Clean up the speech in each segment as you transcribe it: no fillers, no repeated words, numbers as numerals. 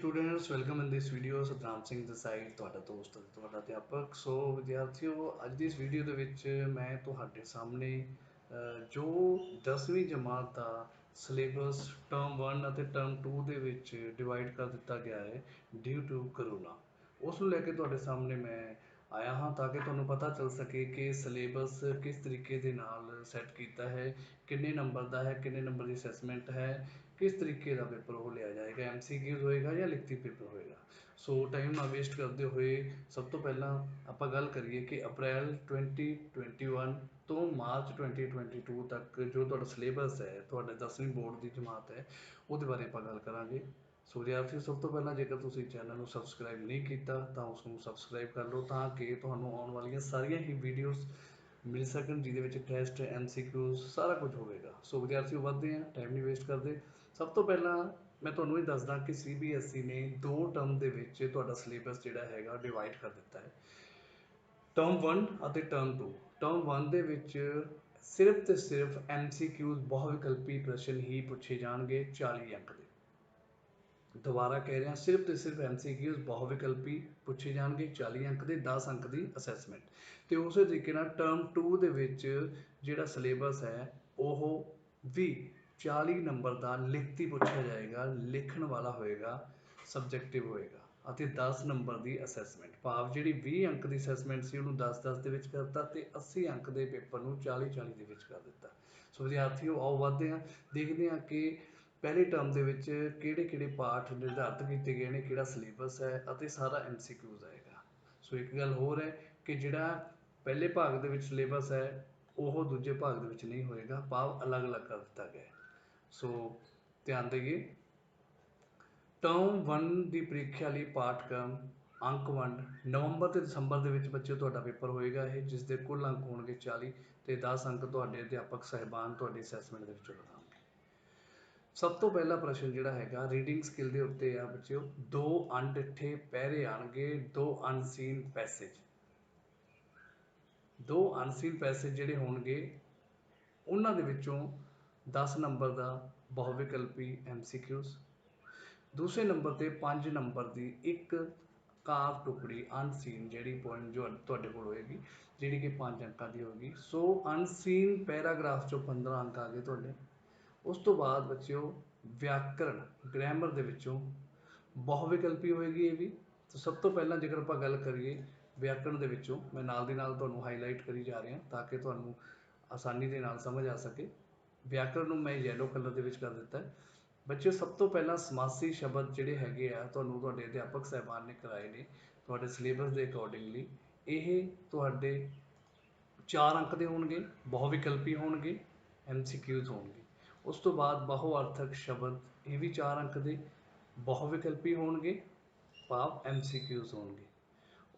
Students welcome in this video Satram Singh the side ਤੁਹਾਡਾ ਦੋਸਤ ਤੁਹਾਡਾ ਅਧਿਆਪਕ। ਸੋ ਵਿਦਿਆਰਥੀਓ ਅੱਜ ਦੀ ਇਸ ਵੀਡੀਓ ਦੇ ਵਿੱਚ ਮੈਂ ਤੁਹਾਡੇ ਸਾਹਮਣੇ ਜੋ 10ਵੀਂ ਜਮਾਤ ਦਾ ਸਿਲੇਬਸ ਟਰਮ 1 ਅਤੇ ਟਰਮ 2 ਦੇ ਵਿੱਚ ਡਿਵਾਈਡ ਕਰ ਦਿੱਤਾ ਗਿਆ ਹੈ ਡਿਊ ਟੂ ਕਰੋਨਾ, ਉਸ ਨੂੰ ਲੈ ਕੇ ਤੁਹਾਡੇ ਸਾਹਮਣੇ ਮੈਂ ਆਇਆ ਹਾਂ ਤਾਂ ਕਿ ਤੁਹਾਨੂੰ ਪਤਾ ਚੱਲ ਸਕੇ ਕਿ ਸਿਲੇਬਸ ਕਿਸ ਤਰੀਕੇ ਦੇ ਨਾਲ ਸੈੱਟ ਕੀਤਾ ਹੈ, ਕਿੰਨੇ ਨੰਬਰ ਦਾ ਹੈ, ਕਿੰਨੇ ਨੰਬਰ ਦੀ ਅਸੈਸਮੈਂਟ ਹੈ, किस तरीके का पेपर वो लिया जाएगा, MCQs होएगा या लिखती पेपर होएगा। सो टाइम ना वेस्ट करते हुए सब तो पहला आप गल करिए कि अप्रैल 2021 तो मार्च 2022 तक जो तुहाडा सिलेबस है, तुहाडे 10वीं बोर्ड की जमात है, ਉਹਦੇ ਬਾਰੇ ਆਪਾਂ ਗੱਲ ਕਰਾਂਗੇ। ਸੋ ਵਿਦਿਆਰਥੀਓ ਸਭ ਤੋਂ ਪਹਿਲਾਂ ਜੇਕਰ ਤੁਸੀਂ ਚੈਨਲ ਨੂੰ ਸਬਸਕ੍ਰਾਈਬ ਨਹੀਂ ਕੀਤਾ ਤਾਂ ਉਸ ਨੂੰ ਸਬਸਕ੍ਰਾਈਬ ਕਰ ਲਓ ਤਾਂ ਕਿ ਤੁਹਾਨੂੰ ਆਉਣ ਵਾਲੀਆਂ ਸਾਰੀਆਂ ਹੀ ਵੀਡੀਓਜ਼ ਮਿਲ ਸਕਣ ਜਿਹਦੇ ਵਿੱਚ ਟੈਸਟ MCQs ਸਾਰਾ ਕੁਝ ਹੋਵੇਗਾ। ਸੋ ਵਿਦਿਆਰਥੀਓ ਵੱਧਦੇ ਹਾਂ, ਟਾਈਮ ਨਹੀਂ ਵੇਸਟ ਕਰਦੇ। ਸਭ ਤੋਂ ਪਹਿਲਾਂ ਮੈਂ ਤੁਹਾਨੂੰ ਇਹ ਦੱਸਦਾ ਕਿ CBSE ਨੇ 2 ਟਰਮ ਦੇ ਵਿੱਚ ਤੁਹਾਡਾ ਸਿਲੇਬਸ ਜਿਹੜਾ ਹੈਗਾ ਡਿਵਾਈਡ ਕਰ ਦਿੱਤਾ ਹੈ, ਟਰਮ 1 ਅਤੇ ਟਰਮ 2। ਟਰਮ 1 ਦੇ ਵਿੱਚ ਸਿਰਫ ਤੇ ਸਿਰਫ MCQs ਬਹੁ ਵਿਕਲਪੀ ਪ੍ਰਸ਼ਨ ਹੀ ਪੁੱਛੇ ਜਾਣਗੇ 40 ਅੰਕ ਦੇ। ਦੁਬਾਰਾ ਕਹਿ ਰਿਹਾ, ਸਿਰਫ ਤੇ ਸਿਰਫ MCQs ਬਹੁ ਵਿਕਲਪੀ ਪੁੱਛੇ ਜਾਣਗੇ 40 ਅੰਕ ਦੇ, 10 ਅੰਕ ਦੀ ਅਸੈਸਮੈਂਟ। ਤੇ ਉਸੇ ਤਰੀਕੇ ਨਾਲ ਟਰਮ 2 ਦੇ ਵਿੱਚ ਜਿਹੜਾ ਸਿਲੇਬਸ ਹੈ ਉਹ ਵੀ 40 ਨੰਬਰ ਦਾ ਲਿਖਤੀ ਪੁੱਛਿਆ ਜਾਏਗਾ, ਲਿਖਣ ਵਾਲਾ ਹੋਏਗਾ, ਸਬਜੈਕਟਿਵ ਹੋਏਗਾ ਅਤੇ 10 ਨੰਬਰ ਦੀ ਅਸੈਸਮੈਂਟ। ਭਾਵ ਜਿਹੜੀ 20 ਅੰਕ ਦੀ ਅਸੈਸਮੈਂਟ ਸੀ ਉਹਨੂੰ 10-10 ਦੇ ਵਿੱਚ ਕਰਤਾ ਤੇ 80 ਅੰਕ ਦੇ ਪੇਪਰ ਨੂੰ 40-40 ਦੇ ਵਿੱਚ ਕਰ ਦਿੱਤਾ। ਸੋ ਵਿਦਿਆਰਥੀਓ ਆਓ ਵੱਧਦੇ ਹਾਂ, ਦੇਖਦੇ ਹਾਂ ਕਿ ਪਹਿਲੇ ਟਰਮ ਦੇ ਵਿੱਚ ਕਿਹੜੇ ਪਾਠ ਨਿਰਧਾਰਿਤ ਕੀਤੇ ਗਏ ਨੇ, ਕਿਹੜਾ ਸਿਲੇਬਸ ਹੈ ਅਤੇ ਸਾਰਾ MCQs ਆਏਗਾ। ਸੋ ਇੱਕ ਗੱਲ ਹੋਰ ਹੈ ਕਿ ਜਿਹੜਾ ਪਹਿਲੇ ਭਾਗ ਦੇ ਵਿੱਚ ਸਿਲੇਬਸ ਹੈ ਉਹ ਦੂਜੇ ਭਾਗ ਦੇ ਵਿੱਚ ਨਹੀਂ ਹੋਏਗਾ, ਭਾਵ ਅਲੱਗ-ਅਲੱਗ ਕਰ ਦਿੱਤਾ ਗਿਆ। ਸੋ ਧਿਆਨ ਦੇਈਏ, ਟਰਮ 1 ਦੀ ਪ੍ਰੀਖਿਆ ਲਈ ਪਾਠਕ੍ਰਮ ਅੰਕ ਵੰਡ ਨਵੰਬਰ ਤੇ ਦਸੰਬਰ ਦੇ ਵਿੱਚ ਬੱਚੇ ਤੁਹਾਡਾ ਪੇਪਰ ਹੋਏਗਾ ਇਹ, ਜਿਸ ਦੇ ਕੁੱਲ ਅੰਕ ਹੋਣਗੇ 40 ਤੇ 10 ਅੰਕ ਤੁਹਾਡੇ ਅਧਿਆਪਕ ਸਾਹਿਬਾਨ ਤੁਹਾਡੀ ਅਸੈਸਮੈਂਟ ਦੇ ਵਿੱਚੋਂ ਲਗਾਉਣਗੇ। ਸਭ ਤੋਂ ਪਹਿਲਾ ਪ੍ਰਸ਼ਨ ਜਿਹੜਾ ਹੈਗਾ ਰੀਡਿੰਗ ਸਕਿੱਲ ਦੇ ਉੱਤੇ ਆ ਬੱਚਿਓ, 2 ਅਣਡਿੱਠੇ ਪੈਰੇ ਆਣਗੇ, 2 ਅਨਸੀਨ ਪੈਸੇਜ। 2 ਅਨਸੀਨ ਪੈਸੇਜ ਜਿਹੜੇ ਹੋਣਗੇ ਉਹਨਾਂ ਦੇ ਵਿੱਚੋਂ 10 ਨੰਬਰ ਦਾ ਬਹੁ ਵਿਕਲਪੀ MCQs, ਦੂਸਰੇ ਨੰਬਰ ਤੇ 5 ਨੰਬਰ ਦੀ ਇੱਕ ਕਾਵ ਟੁਕੜੀ ਅਨਸੀਨ ਜਿਹੜੀ ਪੋਇੰਟ ਜੋ ਤੁਹਾਡੇ ਕੋਲ ਹੋਏਗੀ ਜਿਹੜੀ ਕਿ 5 ਅੰਕਾਂ ਦੀ ਹੋਏਗੀ। ਸੋ ਅਨਸੀਨ ਪੈਰਾਗ੍ਰਾਫ ਚੋਂ 15 ਅੰਕ ਆ ਗਏ ਤੁਹਾਡੇ। ਉਸ ਤੋਂ ਬਾਅਦ ਬੱਚਿਓ ਵਿਆਕਰਣ ਗ੍ਰਾਮਰ ਦੇ ਵਿੱਚੋਂ ਬਹੁ ਵਿਕਲਪੀ ਹੋਏਗੀ ਇਹ ਵੀ। ਤਾਂ ਸਭ ਤੋਂ ਪਹਿਲਾਂ ਜੇਕਰ ਆਪਾਂ ਗੱਲ ਕਰੀਏ ਵਿਆਕਰਣ ਦੇ ਵਿੱਚੋਂ, ਮੈਂ ਨਾਲ ਦੀ ਨਾਲ ਤੁਹਾਨੂੰ ਹਾਈਲਾਈਟ ਕਰੀ ਜਾ ਰਿਹਾ ਤਾਂ ਕਿ ਤੁਹਾਨੂੰ ਆਸਾਨੀ ਦੇ ਨਾਲ ਸਮਝ ਆ ਸਕੇ। ਵਿਆਕਰਣ ਨੂੰ ਮੈਂ ਯੈਲੋ ਕਲਰ ਦੇ ਵਿੱਚ ਕਰ ਦਿੱਤਾ ਹੈ। ਬੱਚਿਓ ਸਭ ਤੋਂ ਪਹਿਲਾਂ ਸਮਾਸੀ ਸ਼ਬਦ ਜਿਹੜੇ ਹੈਗੇ ਆ ਤੁਹਾਨੂੰ ਤੁਹਾਡੇ ਅਧਿਆਪਕ ਸਾਹਿਬਾਨ ਨੇ ਕਰਾਏ ਨੇ ਤੁਹਾਡੇ ਸਿਲੇਬਸ ਦੇ ਅਕੋਰਡਿੰਗਲੀ। ਇਹ ਤੁਹਾਡੇ 4 ਅੰਕ ਦੇ ਹੋਣਗੇ, ਬਹੁ ਵਿਕਲਪੀ ਹੋਣਗੇ, MCQs ਹੋਣਗੇ। ਉਸ ਤੋਂ ਬਾਅਦ ਬਹੁ ਅਰਥਕ ਸ਼ਬਦ, ਇਹ ਵੀ 4 ਅੰਕ ਦੇ, ਬਹੁ ਵਿਕਲਪੀ ਹੋਣਗੇ, ਭਾਵ MCQs ਹੋਣਗੇ।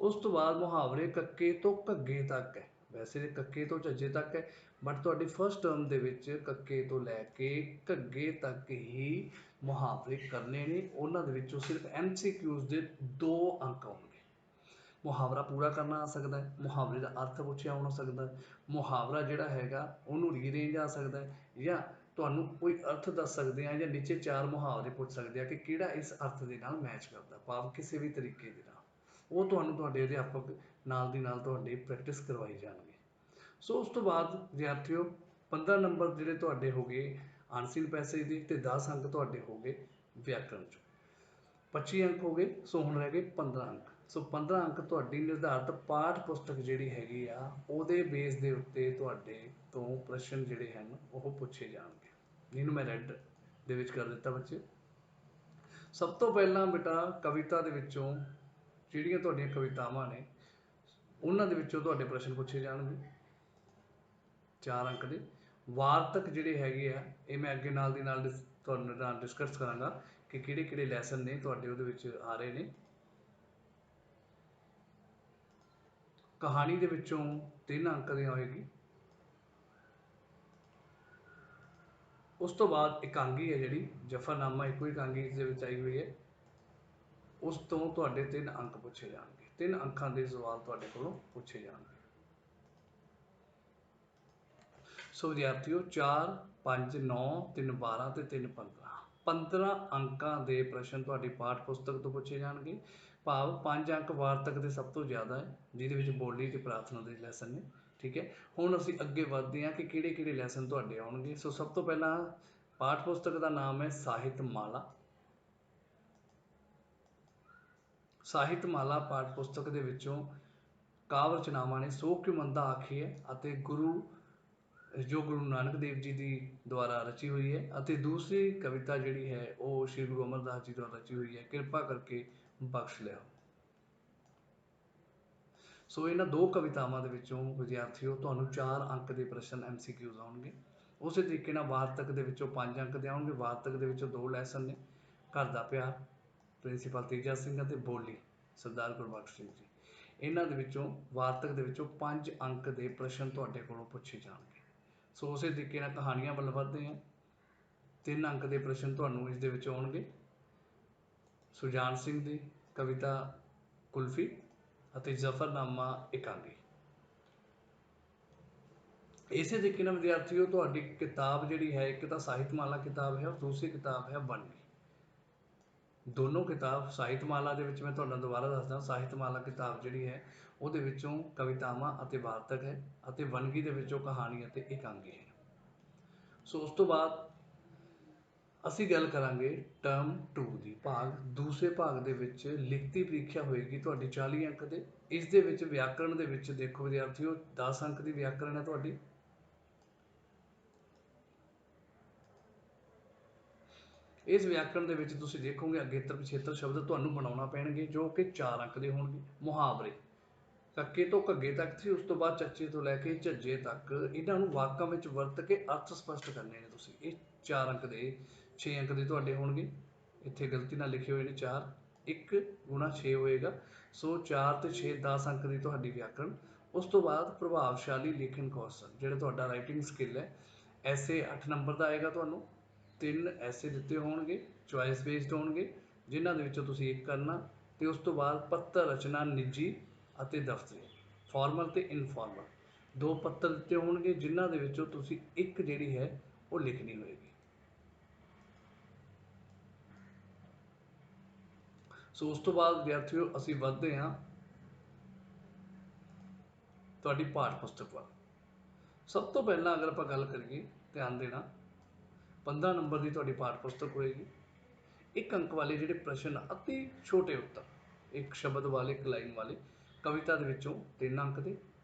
ਉਸ ਤੋਂ ਬਾਅਦ ਮੁਹਾਵਰੇ ਕੱਕੇ ਤੋਂ ਘੱਗੇ ਤੱਕ ਹੈ, ਵੈਸੇ ਕੱਕੇ ਤੋਂ ਝੱਜੇ ਤੱਕ ਹੈ ਬਟ ਤੁਹਾਡੀ ਫਸਟ ਟਰਮ ਦੇ ਵਿੱਚ ਕੱਕੇ ਤੋਂ ਲੈ ਕੇ ਘੱਗੇ ਤੱਕ ਹੀ ਮੁਹਾਵਰੇ ਕਰਨੇ ਨੇ। ਉਹਨਾਂ ਦੇ ਵਿੱਚੋਂ ਸਿਰਫ MCQs ਦੇ 2 ਅੰਕ ਆਉਣਗੇ। ਮੁਹਾਵਰਾ ਪੂਰਾ ਕਰਨਾ ਆ ਸਕਦਾ ਹੈ, ਮੁਹਾਵਰੇ ਦਾ ਅਰਥ ਪੁੱਛਿਆ ਹੋ ਸਕਦਾ, ਮੁਹਾਵਰਾ ਜਿਹੜਾ ਹੈਗਾ ਉਹਨੂੰ ਰੀਅਰੇਂਜ ਆ ਸਕਦਾ ਹੈ, ਜਾਂ ਤੁਹਾਨੂੰ ਕੋਈ ਅਰਥ ਦੱਸ ਸਕਦੇ ਆ ਜਾਂ ਨੀਚੇ 4 ਮੁਹਾਵਰੇ ਪੁੱਛ ਸਕਦੇ ਆ ਕਿ ਕਿਹੜਾ ਇਸ ਅਰਥ ਦੇ ਨਾਲ ਮੈਚ ਕਰਦਾ, ਭਾਵ ਕਿਸੇ ਵੀ ਤਰੀਕੇ ਦੇ ਨਾਲ। ਉਹ ਤੁਹਾਨੂੰ ਤੁਹਾਡੇ ਅਧਿਆਪਕ ਨਾਲ ਦੀ ਨਾਲ ਤੁਹਾਡੇ ਪ੍ਰੈਕਟਿਸ ਕਰਵਾਈ ਜਾਣਗੇ। ਸੋ ਉਸ ਤੋਂ ਬਾਅਦ ਵਿਦਿਆਰਥੀਓ 15 ਨੰਬਰ ਜਿਹੜੇ ਤੁਹਾਡੇ ਹੋ ਗਏ ਅਨਸੀਨ ਪੈਸੇਜ ਦੇ ਤੇ 10 ਅੰਕ ਤੁਹਾਡੇ ਹੋ ਗਏ ਵਿਆਕਰਣ 'ਚੋਂ। 25 ਅੰਕ ਹੋ ਗਏ, ਸੋ ਹੁਣ ਰਹਿ ਗਏ 15 ਅੰਕ। ਸੋ 15 ਅੰਕ ਤੁਹਾਡੀ ਨਿਰਧਾਰਿਤ ਪਾਠ ਪੁਸਤਕ ਜਿਹੜੀ ਹੈਗੀ ਆ ਉਹਦੇ ਬੇਸ ਦੇ ਉੱਤੇ ਤੁਹਾਡੇ ਤੋਂ ਪ੍ਰਸ਼ਨ ਜਿਹੜੇ ਹਨ ਉਹ ਪੁੱਛੇ ਜਾਣਗੇ। ਇਹਨੂੰ ਮੈਂ ਰੈੱਡ ਦੇ ਵਿੱਚ ਕਰ ਦਿੱਤਾ ਬੱਚੇ। ਸਭ ਤੋਂ ਪਹਿਲਾਂ ਬੇਟਾ ਕਵਿਤਾ ਦੇ ਵਿੱਚੋਂ ਜਿਹੜੀਆਂ ਤੁਹਾਡੀਆਂ ਕਵਿਤਾਵਾਂ ਨੇ ਉਹਨਾਂ ਦੇ ਵਿੱਚੋਂ ਤੁਹਾਡੇ ਪ੍ਰਸ਼ਨ ਪੁੱਛੇ ਜਾਣਗੇ 4 ਅੰਕ ਦੇ। ਵਾਰਤਕ ਜਿਹੜੇ ਹੈਗੇ ਆ ਇਹ ਮੈਂ ਅੱਗੇ ਨਾਲ ਦੀ ਨਾਲ ਤੁਹਾਡੇ ਨਾਲ ਡਿਸਕਸ ਕਰਾਂਗਾ ਕਿ ਕਿਹੜੇ ਲੈਸਨ ਨੇ ਤੁਹਾਡੇ ਉਹਦੇ ਵਿੱਚ ਆ ਰਹੇ ਨੇ। ਕਹਾਣੀ ਦੇ ਵਿੱਚੋਂ 3 ਅੰਕ ਦੀ ਹੋਏਗੀ। ਉਸ ਤੋਂ ਬਾਅਦ ਇਕਾਂਗੀ ਹੈ ਜਿਹੜੀ ਜਫਰਨਾਮਾ ਇੱਕੋ ਇਕਾਂਗੀ ਦੇ ਵਿੱਚ ਆਈ ਹੋਈ ਹੈ, ਉਸ ਤੋਂ ਤੁਹਾਡੇ 3 ਅੰਕ ਪੁੱਛੇ ਜਾਣਗੇ। 3 ਅੰਕਾਂ ਦੇ ਸਵਾਲ ਤੁਹਾਡੇ ਕੋਲੋਂ ਪੁੱਛੇ ਜਾਣਗੇ। ਸੋ ਵਿਦਿਆਰਥੀਓ 4, 5, 9, 3, 12 ਤੇ 3, 15 15 अंकों के प्रश्न तुहाडी पाठ पुस्तक तो पूछे जाएंगे, भाव 5 अंक वार्तक के सब तो ज़्यादा है, जिहदे विच बोली ते प्रार्थना के लैसन ने। ठीक है, हुण असीं अगे वधदे हां कि किहड़े-किहड़े लैसन तुहाडे आउणगे। सो सब तो पहला पाठ पुस्तक का नाम है ਸਾਹਿਤ ਮਾਲਾ। ਸਾਹਿਤ ਮਾਲਾ पाठ पुस्तक ਦੇ ਵਿੱਚੋਂ ਕਾਵਿ ਰਚਨਾਵਾਂ ਨੇ ਸੋ ਕਿਉ ਮੰਦਾ ਆਖੀਐ ਅਤੇ ਗੁਰੂ जो गुरु नानक देव जी की द्वारा रची हुई है, और दूसरी कविता जिहड़ी है वो श्री गुरु अमरदास जी द्वारा रची हुई है, कृपा करके बख्श लिया। सो इन्हां दो कवितावां दे विचों विद्यार्थियों तुहानूं 4 अंक के प्रश्न MCQs आउणगे। उस तरीके नाल वार्तक दे विचों 5 अंक दे आउणगे। वार्तक दे विचों 2 लैसन ने, घर दा प्यार प्रिंसीपल तेजा सिंह अते बोली सरदार गुरबख्श सिंह जी। इन्हां दे विचों वार्तक दे विचों 5 अंक के प्रश्न तुहाडे कोलों पुछे जाणगे। सो उस तरीके नाल कहानियां वल वधदे हैं। 3 अंक के प्रश्न तुहानूं इस दे विच आउणगे। सुजान सिंह दी कविता कुल्फी अते जफरनामा एकांगी। इस तरीके नाल विद्यार्थियों तुहाडी किताब जिहड़ी है, एक तां ਸਾਹਿਤਮਾਲਾ किताब है और दूसरी किताब है वनगी। दोनों किताब ਸਾਹਿਤਮਾਲਾ दे विच मैं तुहानूं दोबारा दसदा, ਸਾਹਿਤਮਾਲਾ किताब जिहड़ी है ਉਹਦੇ ਵਿੱਚੋਂ कवितावां ਅਤੇ वार्तक है, ਅਤੇ वनगी ਦੇ ਵਿੱਚੋਂ कहानी ਅਤੇ एकांगी है। सो उस तो बाद ਅਸੀਂ ਗੱਲ ਕਰਾਂਗੇ टर्म 2 ਦੀ। भाग दूसरे भाग ਦੇ ਵਿੱਚ ਲਿਖਤੀ ਪ੍ਰੀਖਿਆ ਹੋਏਗੀ ਤੁਹਾਡੀ 40 अंक ਦੇ। ਇਸ ਦੇ ਵਿੱਚ ਵਿਆਕਰਣ ਦੇ ਵਿੱਚ ਦੇਖੋ ਵਿਦਿਆਰਥੀਓ 10 अंक ਦੀ ਵਿਆਕਰਣ ਹੈ ਤੁਹਾਡੀ। इस व्याकरण के तुसीं देखोगे अगेतर पिछेतर शब्द तुहानूं बनाउणा पैणगे, जो कि 4 अंक के होणगे। मुहावरे कक्के तो घग्गे तक सी, उस तो बाद चच्चे तो लैके झज्जे तक इन्हां नूं वाकां विच वरत के अर्थ स्पष्ट करने ने तुसीं। ये 4 अंक के 6 अंक के तुहाडे होणगे। इत्थे गलती नाल लिखे हुए ने 4, 1 गुणा 6 होएगा। सो 4 ते 6 10 अंक की तुहाडी व्याकरण। उस तो बाद प्रभावशाली लेखन कौशल जिहड़ा तुहाडा राइटिंग स्किल है, ऐसे 8 नंबर का आएगा तुहानूं। 3 ऐसे दिते होणगे, चॉइस बेस्ड होणगे, जिन्हां दे विचों तुसीं एक करना। ते उस तो बाद पत्र रचना निजी ਅਤੇ दफ्तरी, फॉर्मल ते इनफॉर्मल 2 पत्र दिते होणगे, जिन्हां दे विचों तुसीं एक जिहड़ी है वो लिखनी होएगी। सो उस तो बाद विद्यार्थियों असीं वधदे हां तुहाडी पाठ पुस्तक वाल। सब तो पहला अगर आपां गल करिए, ध्यान देना, 15 नंबर की तुहाडी पाठ पुस्तक होएगी। 1 अंक वाले जिहड़े प्रश्न अति छोटे उत्तर, एक शब्द वाले, एक लाइन वाले, कविता दे विचों 3 अंक दे।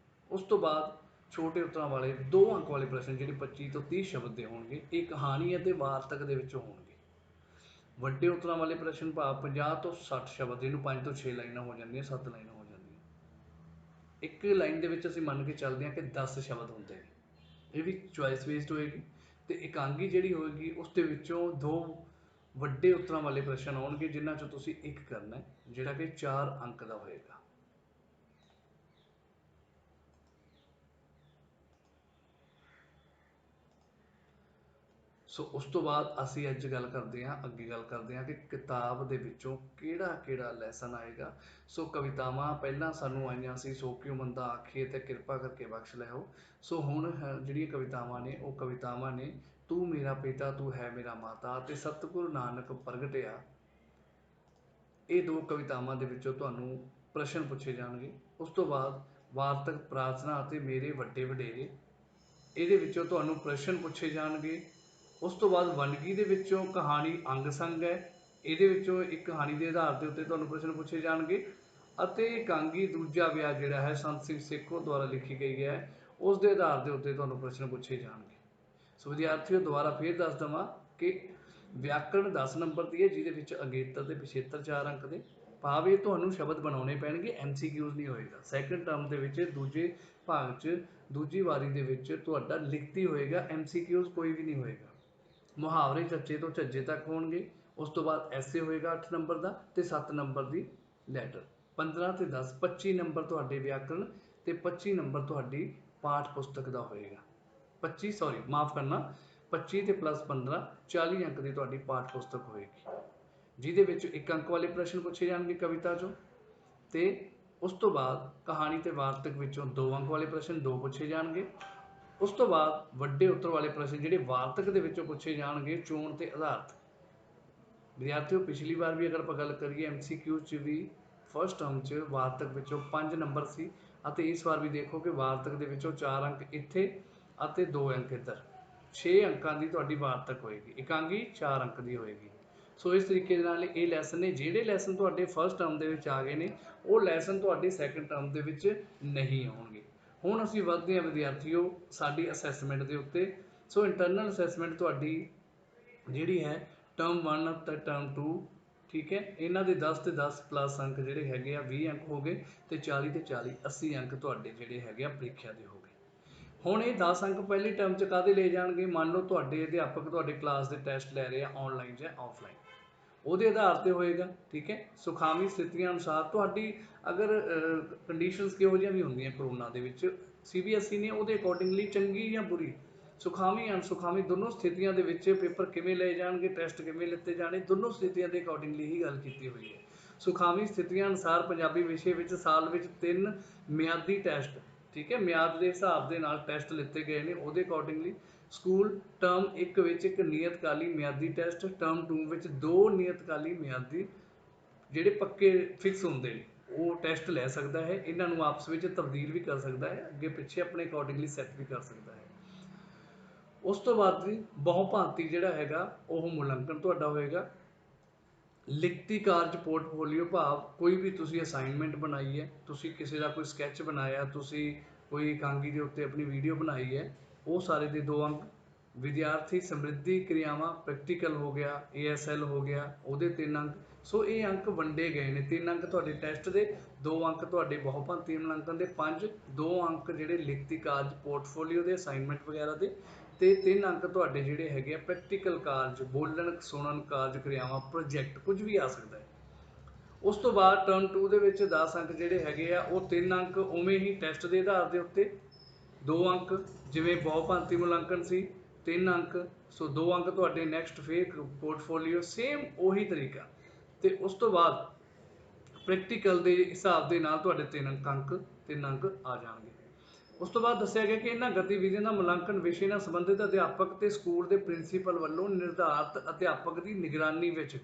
उस तो बाद छोटे उत्तरां वाले 2 अंक वाले प्रश्न जिहड़े 25 तो 30 शब्द दे होणगे, एक कहानी अते वार्तक दे विचों होणगे। वड्डे उत्तरां वाले प्रश्न भाव 50 तो 60 शब्द, जिन्हों 5 तो 6 लाइनां हो जांदियां, 7 लाइनां हो जांदियां। एक लाइन दे विच असीं मन के चलदे हां कि 10 शब्द हुंदे ने, ये भी चॉइस बेस्ड होएगी। ते एकांगी जिहड़ी होएगी उस दे विचों 2 वड्डे उत्तरां वाले प्रश्न आउणगे, जिन्हां चों तुसीं एक करना है, जिहड़ा कि 4 अंक दा होएगा। सो उस तो बाद असी अज गल करते हैं, अगे गल करते हैं कि किताब दे विचों किहड़ा किहड़ा लैसन आएगा। सो कवितावां पहलां सानूं आईयां सी, सो क्यों मंदा आखिए ते कृपा करके बख्श लैओ। सो हुण जिहड़ियां कवितावां ने वो कवितावां ने तू मेरा पिता तू है मेरा माता ते सतगुरु नानक प्रगटिया। ये 2 कवितावां दे विचों तुहानूं प्रश्न पूछे जाणगे। उस तो बाद वार्तक प्रार्थना अते मेरे वड्डे वडेरे, ਇਹਦੇ ਵਿੱਚੋਂ ਤੁਹਾਨੂੰ ਪ੍ਰਸ਼ਨ ਪੁੱਛੇ ਜਾਣਗੇ। ਉਸ ਤੋਂ ਬਾਅਦ ਵੰਨਗੀ ਦੇ ਵਿੱਚੋਂ ਕਹਾਣੀ ਅੰਗ ਸੰਗ ਹੈ, ਇਹਦੇ ਵਿੱਚੋਂ ਇੱਕ ਕਹਾਣੀ ਦੇ ਆਧਾਰ ਦੇ ਉੱਤੇ ਤੁਹਾਨੂੰ ਪ੍ਰਸ਼ਨ ਪੁੱਛੇ ਜਾਣਗੇ। ਅਤੇ ਇਕਾਂਗੀ ਦੂਜਾ ਵਿਆਹ ਜਿਹੜਾ ਹੈ ਸੰਤ ਸਿੰਘ ਸੇਖੋਂ ਦੁਆਰਾ ਲਿਖੀ ਗਈ ਹੈ, ਉਸ ਦੇ ਆਧਾਰ ਦੇ ਉੱਤੇ ਤੁਹਾਨੂੰ ਪ੍ਰਸ਼ਨ ਪੁੱਛੇ ਜਾਣਗੇ। ਸੋ ਵਿਦਿਆਰਥੀਓ ਦੁਬਾਰਾ ਫੇਰ ਦੱਸ ਦੇਵਾਂ ਕਿ ਵਿਆਕਰਣ 10 ਨੰਬਰ ਦੀ ਹੈ, ਜਿਹਦੇ ਵਿੱਚ ਅਗੇਤਰ ਤੇ ਪਿਛੇਤਰ 4 ਅੰਕ ਦੇ। ਭਾਵ ਇਹ ਤੁਹਾਨੂੰ ਸ਼ਬਦ ਬਣਾਉਣੇ ਪੈਣਗੇ, MCQs ਨਹੀਂ ਹੋਏਗਾ। ਸੈਕੰਡ ਟਰਮ ਦੇ ਵਿੱਚ ਦੂਜੇ ਭਾਗ 'ਚ दूजी वारी दे विच तुहाडा लिखती होएगा, MCQs कोई भी नहीं होएगा। मुहावरे चच्चे तो झज्जे तक होणगे। उस तो बाद ऐसे होएगा 8 नंबर का ते 7 नंबर की लैटर। 15 ते 10 25 नंबर तुहाडे व्याकरण ते 25 नंबर तुहाडी पाठ पुस्तक का होएगा। 25 सॉरी माफ़ करना, 25 ते प्लस 15 40 अंक की तुहाडी पाठ पुस्तक होएगी, जिहदे विच 1 अंक वाले प्रश्न पूछे जाणगे कविता चों। ते उस तो बाद कहानी ते वार्तक विचों 2 अंक वाले प्रश्न 2 पूछे जाणगे। उस तो बाद वड्डे उत्तर वाले प्रश्न जिहड़े वार्तक दे विचों पूछे जाणगे, चोण ते आधारत। विद्यार्थियों पिछली बार भी अगर ਆਪਾਂ ਗੱਲ ਕਰੀਏ MCQ 'ਚ ਵੀ ਫਸਟ ਟਰਮ 'ਚ ਵਾਰਤਕ ਵਿੱਚੋਂ 5 ਨੰਬਰ ਸੀ ਅਤੇ ਇਸ ਵਾਰ ਵੀ ਦੇਖੋ ਕਿ ਵਾਰਤਕ ਦੇ ਵਿੱਚੋਂ 4 ਅੰਕ ਇੱਥੇ ਅਤੇ 2 ਅੰਕ ਇੱਧਰ 6 ਅੰਕਾਂ ਦੀ ਤੁਹਾਡੀ ਵਾਰਤਕ ਹੋਏਗੀ, ਇਕਾਂਗੀ 4 ਅੰਕ ਦੀ ਹੋਏਗੀ। ਸੋ ਇਸ ਤਰੀਕੇ ਦੇ ਨਾਲ ਇਹ ਲੈਸਨ ਨੇ, ਜਿਹੜੇ ਲੈਸਨ ਤੁਹਾਡੇ ਫਸਟ ਟਰਮ ਦੇ ਵਿੱਚ ਆ ਗਏ ਨੇ ਉਹ ਲੈਸਨ ਤੁਹਾਡੇ ਸੈਕੰਡ ਟਰਮ ਦੇ ਵਿੱਚ ਨਹੀਂ ਆਉਣਗੇ। ਹੁਣ ਅਸੀਂ ਵੱਧਦੇ ਹਾਂ ਵਿਦਿਆਰਥੀਓ ਸਾਡੀ ਅਸੈਸਮੈਂਟ ਦੇ ਉੱਤੇ। ਸੋ ਇੰਟਰਨਲ ਅਸੈਸਮੈਂਟ ਤੁਹਾਡੀ ਜਿਹੜੀ ਹੈ ਟਰਮ 1 ਅਤੇ ਟਰਮ 2, ਠੀਕ ਹੈ, ਇਹਨਾਂ ਦੇ 10 ਤੇ 10 ਪਲੱਸ ਅੰਕ ਜਿਹੜੇ ਹੈਗੇ ਆ 20 ਅੰਕ ਹੋ ਗਏ ਤੇ 40 ਤੇ 40 80 ਅੰਕ ਤੁਹਾਡੇ ਜਿਹੜੇ ਹੈਗੇ ਆ ਪ੍ਰੀਖਿਆ ਦੇ ਹੋ ਗਏ। ਹੁਣ ਇਹ 10 ਅੰਕ ਪਹਿਲੀ ਟਰਮ 'ਚ ਕਾਹਦੇ ਲਏ ਜਾਣਗੇ? ਮੰਨ ਲਓ ਤੁਹਾਡੇ ਅਧਿਆਪਕ ਤੁਹਾਡੇ ਕਲਾਸ ਦੇ ਟੈਸਟ ਲੈ ਰਹੇ ਆ ਆਨਲਾਈਨ ਜਾਂ ਆਫਲਾਈਨ, ਉਹਦੇ ਆਧਾਰ ਤੇ ਹੋਏਗਾ, ਠੀਕ ਹੈ। ਸੁਖਾਵੀ ਸਥਿਤੀਆਂ ਅਨੁਸਾਰ ਤੁਹਾਡੀ ਅਗਰ ਕੰਡੀਸ਼ਨਸ ਕਿਹੋ ਜਿਹੀਆਂ ਵੀ ਹੁੰਦੀਆਂ ਕਰੋਨਾ ਦੇ ਵਿੱਚ, CBSE ਨੇ ਉਹਦੇ ਅਕੋਰਡਿੰਗਲੀ ਚੰਗੀ ਜਾਂ ਬੁਰੀ, ਸੁਖਾਵੀ ਅਣਸੁਖਾਵੀ ਦੋਨੋਂ ਸਥਿਤੀਆਂ ਦੇ ਵਿੱਚ ਪੇਪਰ ਕਿਵੇਂ ਲਏ ਜਾਣਗੇ, ਟੈਸਟ ਕਿਵੇਂ ਲਿੱਤੇ ਜਾਣੇ, ਦੋਨੋਂ ਸਥਿਤੀਆਂ ਦੇ ਅਕੋਰਡਿੰਗਲੀ ਹੀ ਗੱਲ ਕੀਤੀ ਹੋਈ ਹੈ। ਸੁਖਾਵੀ ਸਥਿਤੀਆਂ ਅਨੁਸਾਰ ਪੰਜਾਬੀ ਵਿਸ਼ੇ ਵਿੱਚ ਸਾਲ ਵਿੱਚ 3 ਮਿਆਦੀ ਟੈਸਟ, ਠੀਕ ਹੈ, ਮਿਆਦ ਦੇ ਹਿਸਾਬ ਦੇ ਨਾਲ ਟੈਸਟ ਲਿੱਤੇ ਗਏ ਨੇ, ਉਹਦੇ ਅਕੋਰਡਿੰਗਲੀ ਸਕੂਲ ਟਰਮ 1 ਵਿੱਚ ਇੱਕ ਨਿਯਤਕਾਲੀ ਮਿਆਦੀ ਟੈਸਟ, ਟਰਮ 2 ਵਿੱਚ 2 ਨਿਯਤਕਾਲੀ ਮਿਆਦੀ ਜਿਹੜੇ ਪੱਕੇ ਫਿਕਸ ਹੁੰਦੇ ਨੇ ਉਹ ਟੈਸਟ ਲੈ ਸਕਦਾ ਹੈ। ਇਹਨਾਂ ਨੂੰ ਆਪਸ ਵਿੱਚ ਤਬਦੀਲ ਵੀ ਕਰ ਸਕਦਾ ਹੈ, ਅੱਗੇ ਪਿੱਛੇ ਆਪਣੇ ਅਕੋਰਡਿੰਗਲੀ ਸੈੱਟ ਵੀ ਕਰ ਸਕਦਾ ਹੈ। ਉਸ ਤੋਂ ਬਾਅਦ ਵੀ ਬਹੁਭਾਂਤੀ ਜਿਹੜਾ ਹੈਗਾ ਉਹ ਮੁਲਾਂਕਣ ਤੁਹਾਡਾ ਹੋਏਗਾ। ਲਿਖਤੀ ਕਾਰਜ ਪੋਰਟਫੋਲੀਓ ਭਾਵ ਕੋਈ ਵੀ ਤੁਸੀਂ ਅਸਾਈਨਮੈਂਟ ਬਣਾਈ ਹੈ, ਤੁਸੀਂ ਕਿਸੇ ਦਾ ਕੋਈ ਸਕੈਚ ਬਣਾਇਆ, ਤੁਸੀਂ ਕੋਈ ਇਕਾਂਗੀ ਦੇ ਉੱਤੇ ਆਪਣੀ ਵੀਡੀਓ ਬਣਾਈ ਹੈ, ਉਹ ਸਾਰੇ ਦੇ 2 ਅੰਕ। ਵਿਦਿਆਰਥੀ ਸਮਰਿੱਧੀ ਕਿਰਿਆਵਾਂ ਪ੍ਰੈਕਟੀਕਲ ਹੋ ਗਿਆ, ASL ਹੋ ਗਿਆ, ਉਹਦੇ 3 ਅੰਕ। ਸੋ ਇਹ ਅੰਕ ਵੰਡੇ ਗਏ ਨੇ, 3 ਅੰਕ ਤੁਹਾਡੇ ਟੈਸਟ ਦੇ, 2 ਅੰਕ ਤੁਹਾਡੇ ਬਹੁਭਾਂਤੀ ਮੁਲਾਂਕਣ ਦੇ, 2 ਅੰਕ ਜਿਹੜੇ ਲਿਖਤੀ ਕਾਰਜ ਪੋਰਟਫੋਲੀਓ ਦੇ ਅਸਾਈਨਮੈਂਟ ਵਗੈਰਾ ਦੇ, ਤੇ 3 ਅੰਕ ਤੁਹਾਡੇ ਜਿਹੜੇ ਹੈਗੇ ਆ ਪ੍ਰੈਕਟੀਕਲ ਕਾਰਜ, ਬੋਲਣ ਸੁਣਨ ਕਾਰਜ ਕਿਰਿਆਵਾਂ, ਪ੍ਰੋਜੈਕਟ, ਕੁਝ ਵੀ ਆ ਸਕਦਾ ਹੈ। ਉਸ ਤੋਂ ਬਾਅਦ ਟਰਮ 2 ਦੇ ਵਿੱਚ 10 ਅੰਕ ਜਿਹੜੇ ਹੈਗੇ ਆ ਉਹ 3 ਅੰਕ ਉਵੇਂ ਹੀ ਟੈਸਟ ਦੇ ਆਧਾਰ ਦੇ ਉੱਤੇ, 2 ਅੰਕ ਜਿਵੇਂ ਬਹੁਭਾਂਤੀ ਮੁਲਾਂਕਣ ਸੀ 3 ਅੰਕ, ਸੋ 2 ਅੰਕ ਤੁਹਾਡੇ ਨੈਕਸਟ ਫੇਰ ਪੋਰਟਫੋਲੀਓ, ਸੇਮ ਉਹੀ ਤਰੀਕਾ। ਤੇ ਉਸ ਤੋਂ ਬਾਅਦ ਪ੍ਰੈਕਟੀਕਲ ਦੇ ਹਿਸਾਬ ਦੇ ਨਾਲ ਤੁਹਾਡੇ 3 ਅੰਕ ਆ ਜਾਣਗੇ। ਉਸ ਤੋਂ ਬਾਅਦ ਦੱਸਿਆ ਗਿਆ ਕਿ ਇਹਨਾਂ ਗਤੀਵਿਧੀਆਂ ਦਾ ਮੁਲਾਂਕਣ ਵਿਸ਼ੇ ਨਾਲ ਸੰਬੰਧਿਤ ਅਧਿਆਪਕ ਤੇ ਸਕੂਲ ਦੇ ਪ੍ਰਿੰਸੀਪਲ ਵੱਲੋਂ ਨਿਰਧਾਰਤ ਅਧਿਆਪਕ ਦੀ ਨਿਗਰਾਨੀ ਵਿੱਚ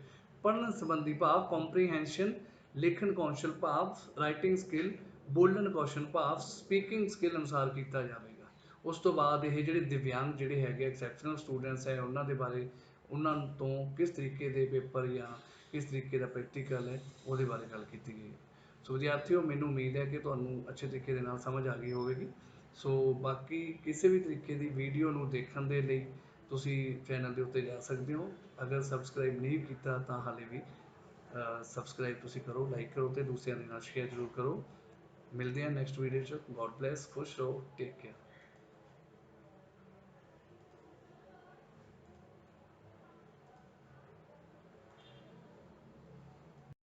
ਪੜ੍ਹਨ ਸੰਬੰਧੀ ਭਾਵ ਕੰਪਰੀਹੈਂਸ਼ਨ, ਲਿਖਣ ਕੌਸ਼ਲ ਭਾਵ ਰਾਈਟਿੰਗ ਸਕਿੱਲ, ਬੋਲਣ ਕੌਸ਼ਲ ਭਾਵ ਸਪੀਕਿੰਗ ਸਕਿੱਲ ਅਨੁਸਾਰ ਕੀਤਾ ਜਾਵੇਗਾ। ਉਸ ਤੋਂ ਬਾਅਦ ਇਹ ਜਿਹੜੇ ਦਿਵਿਆਂਗ ਜਿਹੜੇ ਹੈਗੇ ਐਕਸੈਪਸ਼ਨਲ ਸਟੂਡੈਂਟਸ ਹੈ ਉਹਨਾਂ ਦੇ ਬਾਰੇ, ਉਹਨਾਂ ਤੋਂ ਕਿਸ ਤਰੀਕੇ ਦੇ ਪੇਪਰ ਜਾਂ ਕਿਸ ਤਰੀਕੇ ਦਾ ਪ੍ਰੈਕਟੀਕਲ ਹੈ ਉਹਦੇ ਬਾਰੇ ਗੱਲ ਕੀਤੀ ਗਈ ਹੈ। ਸੋ ਵਿਦਿਆਰਥੀਓ ਮੈਨੂੰ ਉਮੀਦ ਹੈ ਕਿ ਤੁਹਾਨੂੰ ਅੱਛੇ ਤਰੀਕੇ ਦੇ ਨਾਲ ਸਮਝ ਆ ਗਈ ਹੋਵੇਗੀ। ਸੋ ਬਾਕੀ ਕਿਸੇ ਵੀ ਤਰੀਕੇ ਦੀ ਵੀਡੀਓ ਨੂੰ ਦੇਖਣ ਦੇ ਲਈ ਤੁਸੀਂ ਚੈਨਲ ਦੇ ਉੱਤੇ ਜਾ ਸਕਦੇ ਹੋ। ਅਗਰ ਸਬਸਕ੍ਰਾਈਬ ਨਹੀਂ ਕੀਤਾ ਤਾਂ ਹਾਲੇ ਵੀ ਸਬਸਕ੍ਰਾਈਬ ਤੁਸੀਂ ਕਰੋ, ਲਾਈਕ ਕਰੋ ਤੇ ਦੂਸਰਿਆਂ ਦੇ ਨਾਲ ਸ਼ੇਅਰ ਜ਼ਰੂਰ ਕਰੋ। ਮਿਲਦੇ ਹਾਂ ਨੈਕਸਟ ਵੀਡੀਓ 'ਚ। ਗੋਡ ਬਲੈਸ, ਖੁਸ਼ ਰਹੋ, ਟੇਕ ਕੇਅਰ।